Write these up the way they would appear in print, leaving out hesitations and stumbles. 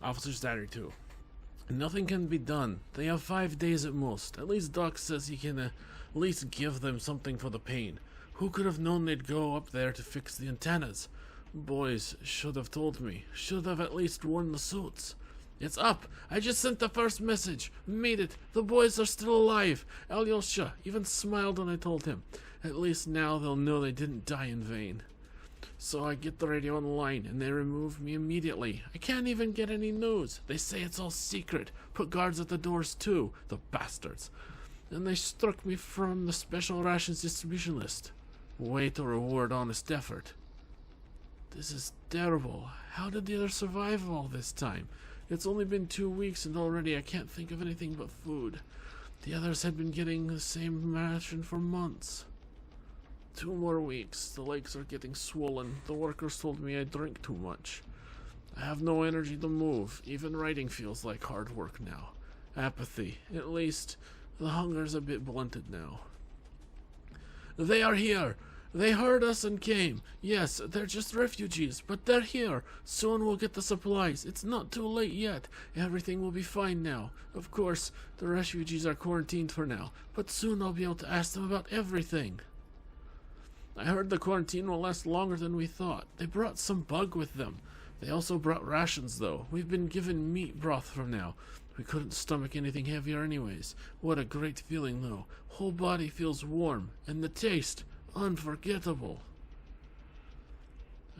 Officer Stattery 2. Nothing can be done. They have 5 days at most. At least Doc says he can at least give them something for the pain. Who could have known they'd go up there to fix the antennas? Boys should have told me. Should have at least worn the suits. It's up. I just sent the first message. Made it. The boys are still alive. Alyosha even smiled when I told him. At least now they'll know they didn't die in vain. So I get the radio on the line, and they remove me immediately. I can't even get any news. They say it's all secret. Put guards at the doors too, the bastards. And they struck me from the special rations distribution list. Way to reward honest effort. This is terrible. How did the others survive all this time? It's only been 2 weeks, and already I can't think of anything but food. The others had been getting the same ration for months. 2 more weeks. The legs are getting swollen. The workers told me I drink too much. I have no energy to move. Even writing feels like hard work now. Apathy. At least the hunger's a bit blunted now. They are here. They heard us and came. Yes, they're just refugees, but they're here. Soon we'll get the supplies. It's not too late yet. Everything will be fine now. Of course, the refugees are quarantined for now, but soon I'll be able to ask them about everything. I heard the quarantine will last longer than we thought. They brought some bug with them. They also brought rations, though. We've been given meat broth from now. We couldn't stomach anything heavier anyways. What a great feeling, though. Whole body feels warm, and the taste, unforgettable.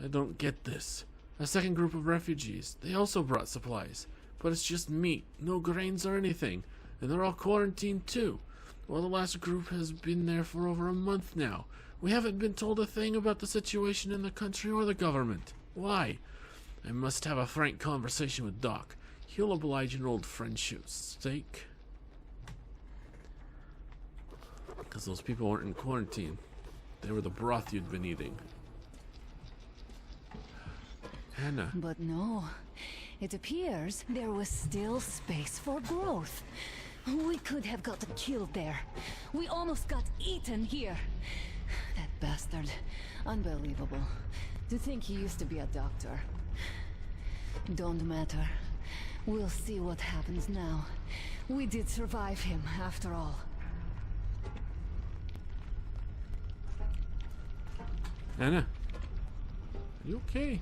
I don't get this. A second group of refugees. They also brought supplies. But it's just meat, no grains or anything. And they're all quarantined, too. Well, the last group has been there for over a month now. We haven't been told a thing about the situation in the country or the government. Why? I must have a frank conversation with Doc. He'll oblige an old friendship's sake. Because those people weren't in quarantine. They were the broth you'd been eating. Anna. But no. It appears there was still space for growth. We could have got killed there. We almost got eaten here. That bastard. Unbelievable. To think he used to be a doctor. Don't matter. We'll see what happens now. We did survive him, after all. Anna, are you okay?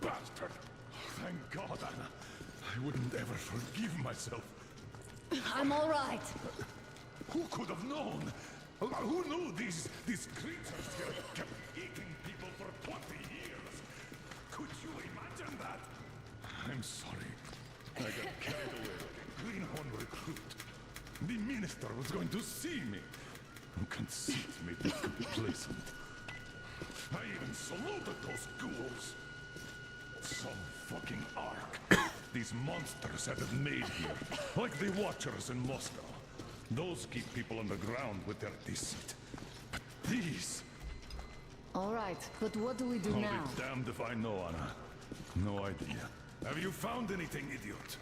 Bastard! Thank God, Anna. I wouldn't ever forgive myself. I'm all right. Who could have known? Who knew these creatures here kept eating people for 20 years? Could you imagine that? I'm sorry. I got carried away like a greenhorn recruit. The minister was going to see me. Conceit made me complacent. I even saluted those ghouls. Some fucking ark. These monsters had it made here, like the Watchers in Moscow. Those keep people underground with their deceit. But these... All right, but what do we do I'll now? be damned if I know, Anna. No idea. Have you found anything, idiot?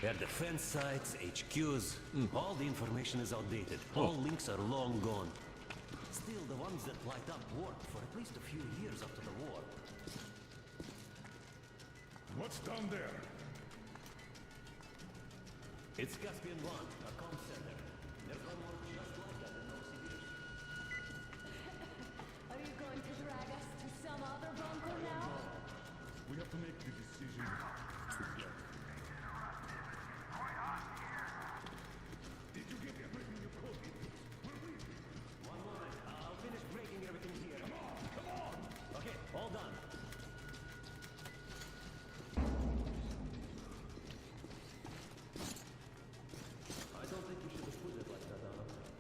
Their defense sites, HQs, all the information is outdated. All links are long gone. Still, the ones that light up worked for at least a few years after the war. What's down there? It's Caspian 1, a comm center. There's one more just like that in Novosibirsk. Are you going to drag us to some other bunker now? We have to make the decision together. Did you get everything you could? One moment, I'll finish breaking everything here. Come on! Okay, all done.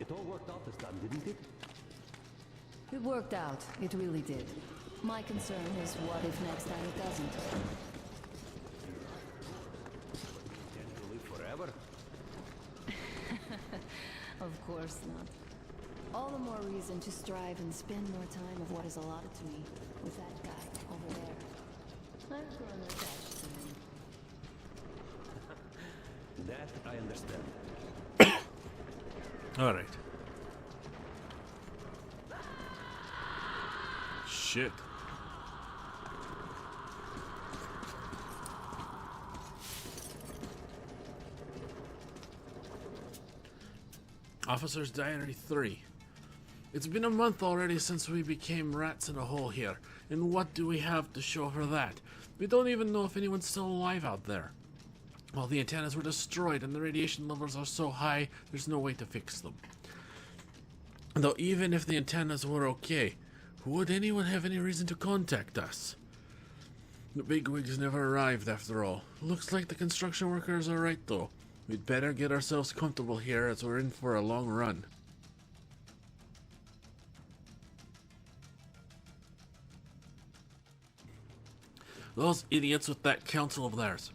It all worked out this time, didn't it? It worked out. It really did. My concern is what if next time it doesn't? Can't you live forever? Of course not. All the more reason to strive and spend more time of what is allotted to me with that guy over there. I've grown attached to him. That I understand. Alright. Shit. Officer's Diary 3. It's been a month already since we became rats in a hole here, and what do we have to show for that? We don't even know if anyone's still alive out there. Well, the antennas were destroyed and the radiation levels are so high, there's no way to fix them. Though even if the antennas were okay, would anyone have any reason to contact us? The bigwigs never arrived after all. Looks like the construction workers are right though. We'd better get ourselves comfortable here as we're in for a long run. Those idiots with that council of theirs.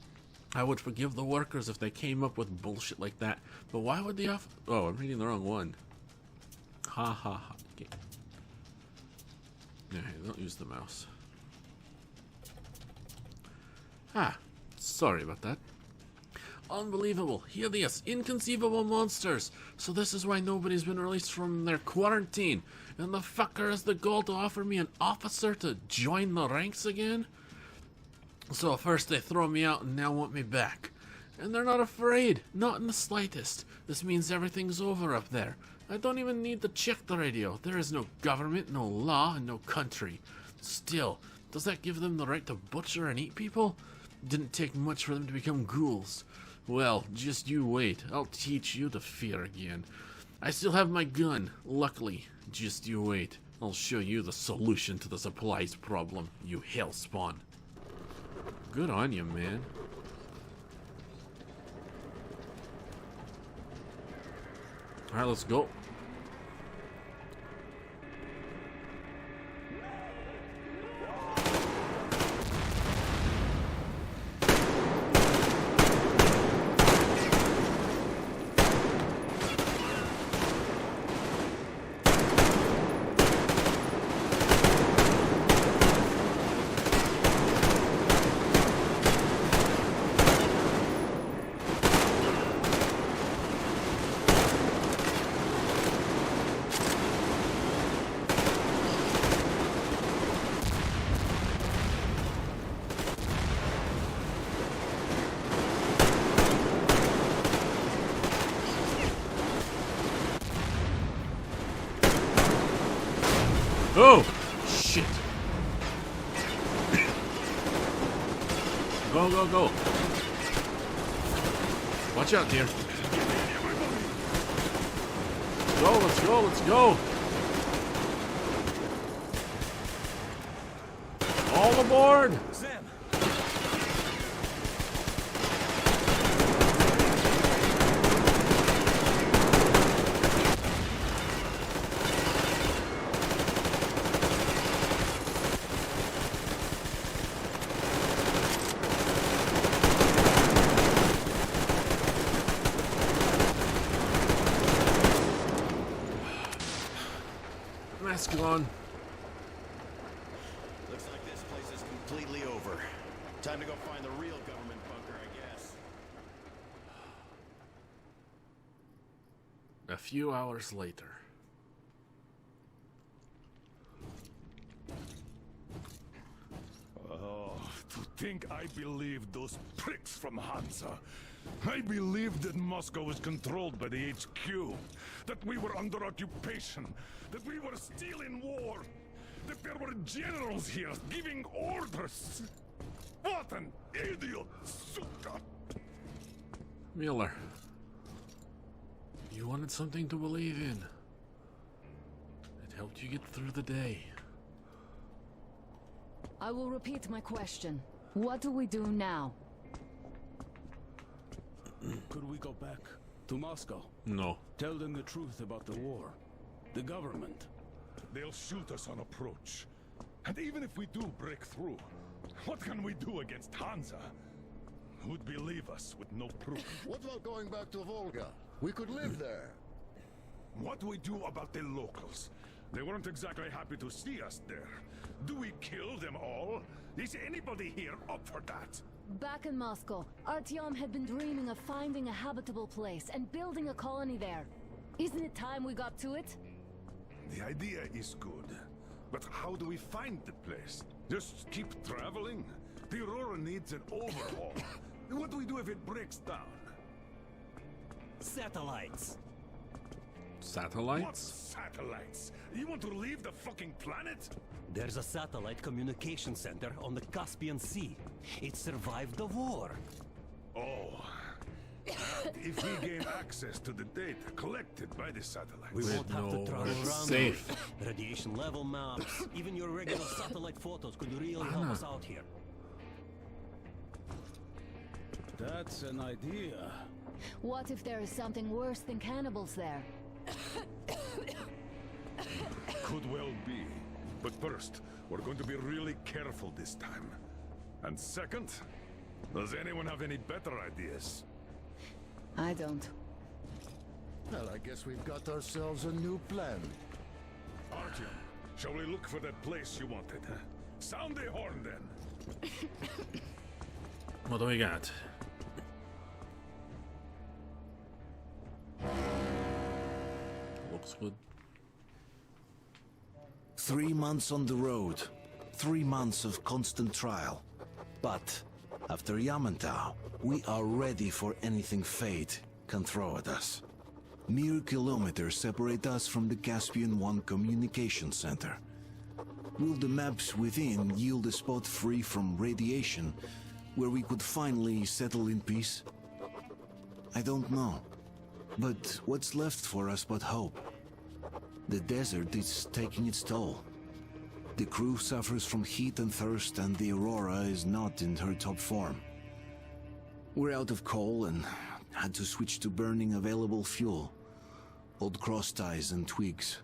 I would forgive the workers if they came up with bullshit like that, but why would the Oh, I'm reading the wrong one. Ha ha ha. Okay. Yeah, don't use the mouse. Ah, sorry about that. Unbelievable, hideous, inconceivable monsters. So this is why nobody's been released from their quarantine. And the fucker has the gall to offer me an officer to join the ranks again? So first they throw me out and now want me back. And they're not afraid, not in the slightest. This means everything's over up there. I don't even need to check the radio. There is no government, no law, and no country. Still, does that give them the right to butcher and eat people? Didn't take much for them to become ghouls. Well, just you wait. I'll teach you to fear again. I still have my gun, luckily. Just you wait. I'll show you the solution to the supplies problem, you hellspawn. Good on you, man. Alright, let's go. Oh, shit. Go, go, go. Watch out, dear. Go, let's go, let's go. All aboard. Sam! Mask on. Looks like this place is completely over. Time to go find the real government bunker, I guess. A few hours later. Oh, to think I believed those pricks from Hansa. I believed that Moscow was controlled by the HQ, that we were under occupation, that we were still in war, that there were generals here giving orders. What an idiot, suka! Miller. You wanted something to believe in. It helped you get through the day. I will repeat my question. What do we do now? Could we go back to Moscow? No. Tell them the truth about the war. The government. They'll shoot us on approach. And even if we do break through, what can we do against Hansa? Who'd believe us with no proof? What about going back to Volga? We could live there. What do we do about the locals? They weren't exactly happy to see us there. Do we kill them all? Is anybody here up for that? Back in Moscow, Artyom had been dreaming of finding a habitable place and building a colony there. Isn't it time we got to it? The idea is good. But how do we find the place? Just keep traveling? The Aurora needs an overhaul. What do we do if it breaks down? Satellites. What Satellites? satellites? You want to leave the fucking planet? There's a satellite communication center on the Caspian Sea. It survived the war. Oh. If we gain access to the data collected by the satellites. We won't have no, to travel it's around. safe. Radiation level maps, even your regular satellite photos could really help us out here. That's an idea. What if there is something worse than cannibals there? Could well be. But first, we're going to be really careful this time. And second, does anyone have any better ideas? I don't. Well, I guess we've got ourselves a new plan. Artyom, shall we look for that place you wanted? Sound the horn then. What do we got? Looks good. 3 months on the road. 3 months of constant trial. But after Yamantau, we are ready for anything fate can throw at us. Mere kilometers separate us from the Caspian One communication center. Will the maps within yield a spot free from radiation where we could finally settle in peace? I don't know. But what's left for us but hope? The desert is taking its toll. The crew suffers from heat and thirst, and the Aurora is not in her top form. We're out of coal and had to switch to burning available fuel. Old cross ties and twigs.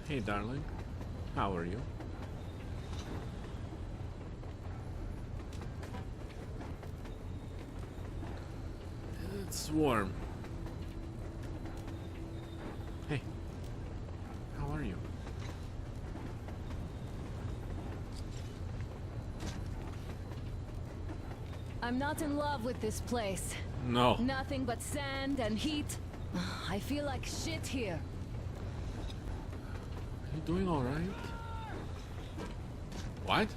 Hey, darling. How are you? It's warm. Hey. How are you? I'm not in love with this place. No. Nothing but sand and heat. I feel like shit here. You doing all right? What?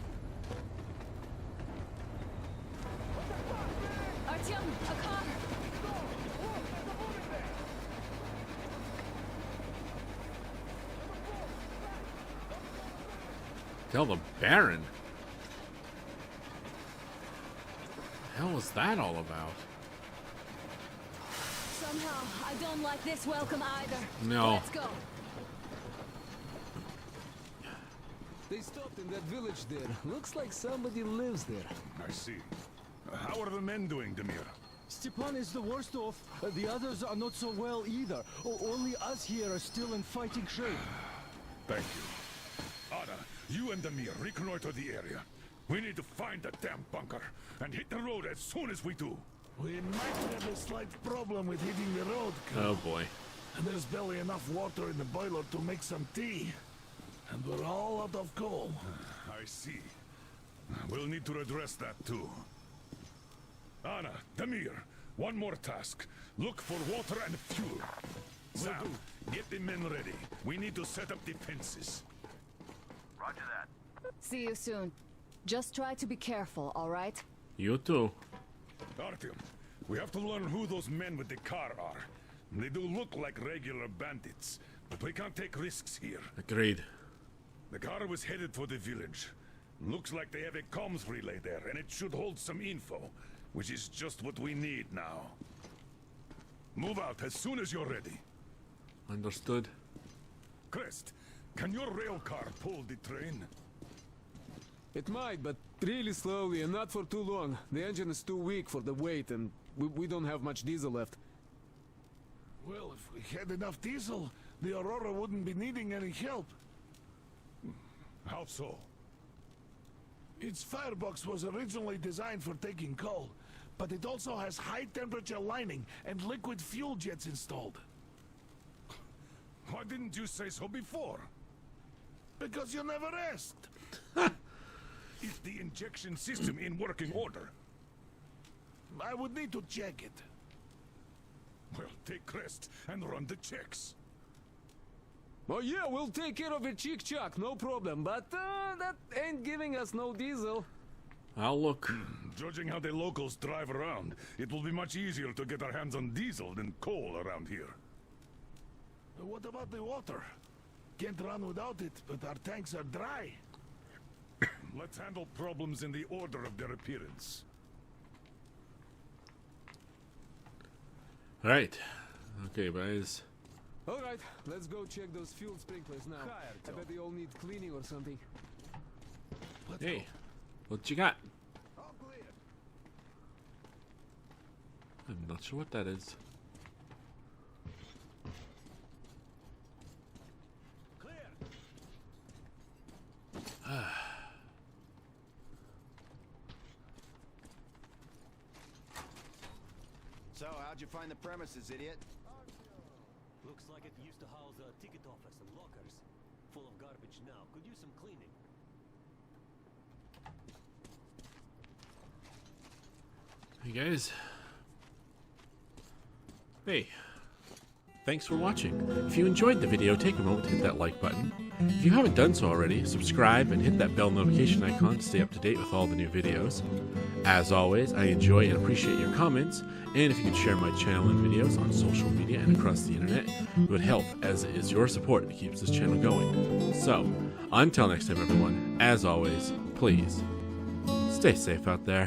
Artyom, a car! Tell the Baron. The hell was that all about? Somehow, I don't like this welcome either. No. Let's go. They stopped in that village there. Looks like somebody lives there. I see. How are the men doing, Demir? Stepan is the worst off. The others are not so well either. Only us here are still in fighting shape. Thank you. Anna, you and Demir reconnoiter the area. We need to find the damn bunker and hit the road as soon as we do. We might have a slight problem with hitting the road, Oh boy. and there's barely enough water in the boiler to make some tea. And we're all out of coal. I see. We'll need to address that too. Anna, Demir, one more task. Look for water and fuel. Sam, get the men ready. We need to set up defenses. Roger that. See you soon. Just try to be careful, all right? You too. Artyom, we have to learn who those men with the car are. They do look like regular bandits, but we can't take risks here. Agreed. The car was headed for the village. Looks like they have a comms relay there, and it should hold some info, which is just what we need now. Move out as soon as you're ready. Understood. Crest, can your rail car pull the train? It might, but really slowly and not for too long. The engine is too weak for the weight, and we don't have much diesel left. Well, if we had enough diesel, the Aurora wouldn't be needing any help. How so? Its firebox was originally designed for taking coal, but it also has high-temperature lining and liquid fuel jets installed. Why didn't you say so before? Because you never asked. Is the injection system in working order? I would need to check it. Well, take Crest and run the checks. Oh yeah, we'll take care of it, chick-chock, no problem. But that ain't giving us no diesel. I'll look. Judging how the locals drive around, it will be much easier to get our hands on diesel than coal around here. What about the water? Can't run without it, but our tanks are dry. Let's handle problems in the order of their appearance. Right. Okay, guys. Alright, let's go check those fuel sprinklers now. I bet they all need cleaning or something. Hey, what you got? I'm not sure what that is. So, how'd you find the premises, idiot? Looks like it used to house a ticket office and lockers. Full of garbage now. Could use some cleaning. Hey guys. Hey. Thanks for watching. If you enjoyed the video, take a moment to hit that like button. If you haven't done so already, subscribe and hit that bell notification icon to stay up to date with all the new videos. As always, I enjoy and appreciate your comments, and if you could share my channel and videos on social media and across the internet, it would help, as it is your support that keeps this channel going. So, until next time everyone, as always, please, stay safe out there.